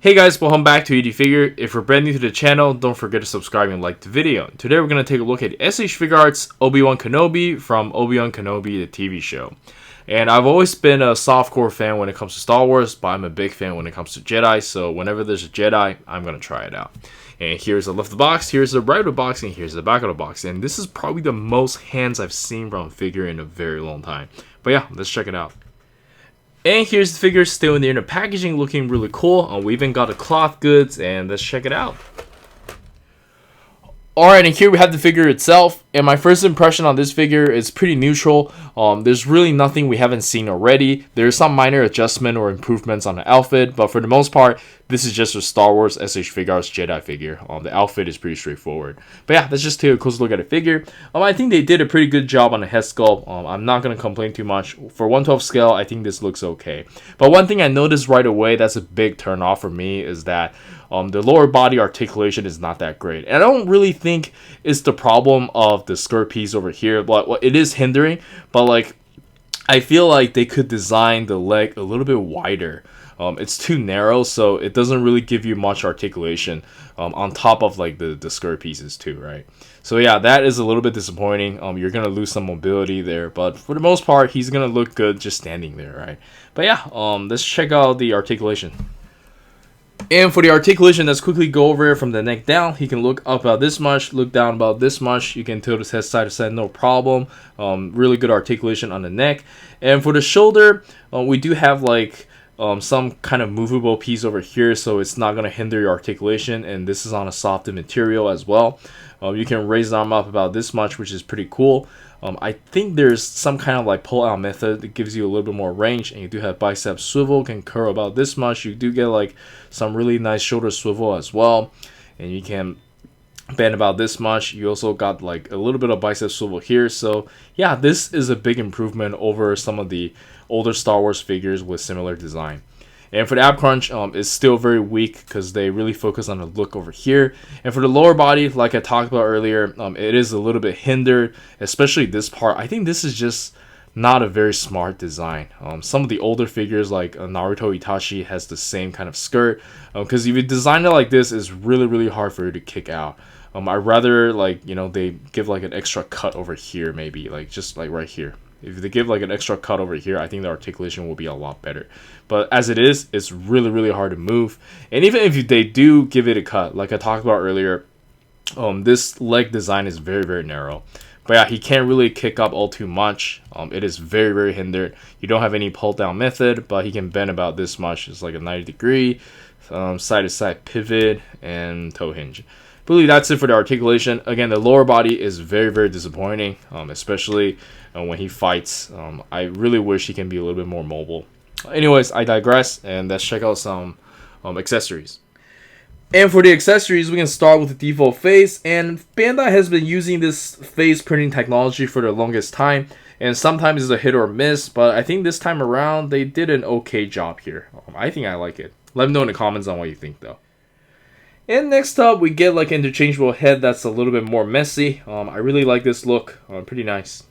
Hey guys, welcome back to Figure. If you're brand new to the channel, don't forget to subscribe and like the video. Today we're going to take a look at S.H.Figuarts Obi-Wan Kenobi from Obi-Wan Kenobi, the TV show. And I've always been a softcore fan when it comes to Star Wars, but I'm a big fan when it comes to Jedi, so whenever there's a Jedi, I'm going to try it out. And here's the left of the box, here's the right of the box, and here's the back of the box. And this is probably the most hands I've seen from a figure in a very long time. But yeah, let's check it out. And here's the figure still in the inner packaging, looking really cool. We even got the cloth goods, and let's check it out. Alright, and here we have the figure itself, and my first impression on this figure is pretty neutral. There's really nothing we haven't seen already. There's some minor adjustment or improvements on the outfit, but for the most part, this is just a Star Wars S.H.Figuarts Jedi figure. The outfit is pretty straightforward. But yeah, let's just take a close look at the figure. I think they did a pretty good job on the head sculpt. I'm not going to complain too much. For 1/12 scale, I think this looks okay. But one thing I noticed right away that's a big turn off for me is that the lower body articulation is not that great. And I don't really think it's the problem of the skirt piece over here, but it is hindering. But like, I feel like they could design the leg a little bit wider. It's too narrow, so it doesn't really give you much articulation on top of like the skirt pieces too, right? So yeah, that is a little bit disappointing. You're gonna lose some mobility there, but for the most part, he's gonna look good just standing there, right? But yeah, let's check out the articulation. And for the articulation, let's quickly go over it from the neck down. He can look up about this much, look down about this much. You can tilt his head side to side, no problem. Really good articulation on the neck. And for the shoulder, we do have like some kind of movable piece over here, so it's not going to hinder your articulation. And this is on a softened material as well. You can raise the arm up about this much, which is pretty cool. I think there's some kind of like pull out method that gives you a little bit more range, and you do have bicep swivel, can curl about this much. You do get like some really nice shoulder swivel as well, and you can bend about this much. You also got like a little bit of bicep swivel here. So yeah, this is a big improvement over some of the older Star Wars figures with similar design. And for the ab crunch, it's still very weak because they really focus on the look over here. And for the lower body, like I talked about earlier, it is a little bit hindered, especially this part. I think this is just not a very smart design. Some of the older figures like Naruto Itachi has the same kind of skirt. Because if you design it like this, it's really hard for you to kick out. I'd rather like, they give like an extra cut over here, maybe like just like right here. If they give like an extra cut over here, I think the articulation will be a lot better. But as it is, it's really hard to move. And even if they do give it a cut, like I talked about earlier, this leg design is very narrow. But yeah, he can't really kick up all too much. It is very hindered. You don't have any pull down method, but he can bend about this much. It's like a 90-degree side to side pivot and toe hinge. Really, that's it for the articulation. Again, the lower body is very disappointing, especially when he fights. I really wish he can be a little bit more mobile. Anyways, I digress, and let's check out some accessories. And for the accessories, we can start with the default face. And Bandai has been using this face printing technology for the longest time, and sometimes it's a hit or miss, but I think this time around they did an okay job here. I think I like it. Let me know in the comments on what you think though. And next up, we get like an interchangeable head that's a little bit more messy. I really like this look. Pretty nice.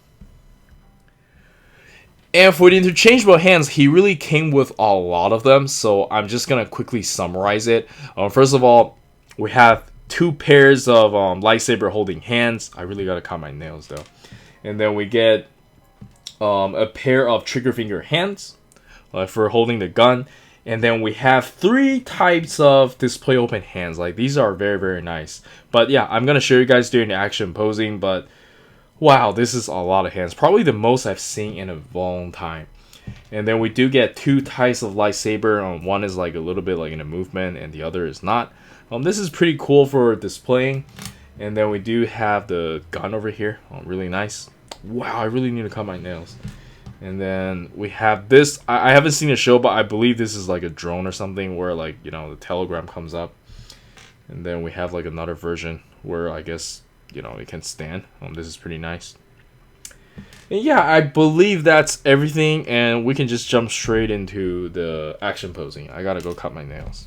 And for the interchangeable hands, he really came with a lot of them. So I'm just going to quickly summarize it. First of all, we have two pairs of lightsaber holding hands. I really got to cut my nails though. And then we get a pair of trigger finger hands for holding the gun. And then we have three types of display open hands. Like these are very nice. But yeah, I'm going to show you guys doing the action posing. But wow, this is a lot of hands. Probably the most I've seen in a long time. And then we do get two types of lightsaber. One is like a little bit like in a movement and the other is not. This is pretty cool for displaying. And then we do have the gun over here. Really nice. Wow, I really need to cut my nails. And then we have this. I haven't seen a show, but I believe this is like a drone or something where like, the telegram comes up. And then we have like another version where I guess, it can stand. This is pretty nice. And yeah, I believe that's everything. And we can just jump straight into the action posing. I gotta go cut my nails.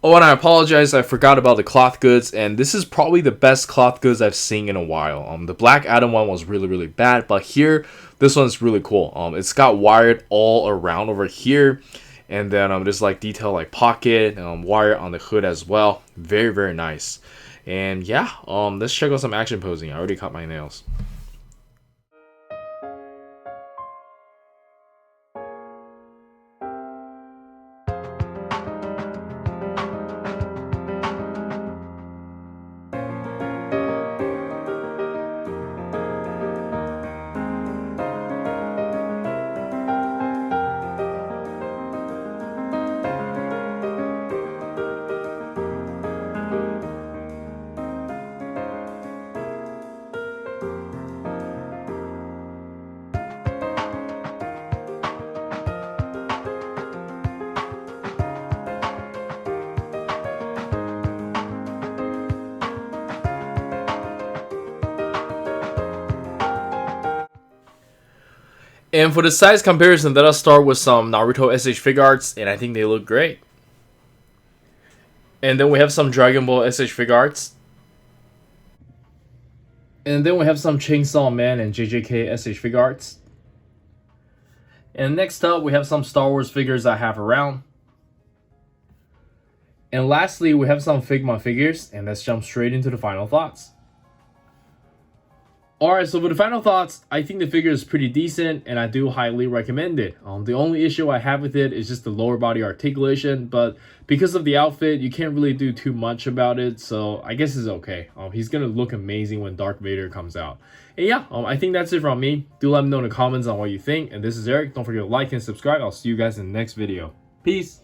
Oh, and I apologize, I forgot about the cloth goods, and this is probably the best cloth goods I've seen in a while. The Black Adam one was really bad, but here, this one's really cool. It's got wired all around over here, And then there's like detail like pocket wire on the hood as well. Very, very nice. And yeah, let's check out some action posing. I already cut my nails. And for the size comparison, let us start with some Naruto S.H.Figuarts, and I think they look great. And then we have some Dragon Ball S.H.Figuarts. And then we have some Chainsaw Man and JJK S.H.Figuarts. And next up, we have some Star Wars figures I have around. And lastly, we have some Figma figures, and let's jump straight into the final thoughts. Alright, so for the final thoughts, I think the figure is pretty decent and I do highly recommend it. The only issue I have with it is just the lower body articulation, but because of the outfit, you can't really do too much about it, so I guess it's okay. He's gonna look amazing when Darth Vader comes out. And yeah, I think that's it from me. Do let me know in the comments on what you think, and this is Eric. Don't forget to like and subscribe. I'll see you guys in the next video. Peace!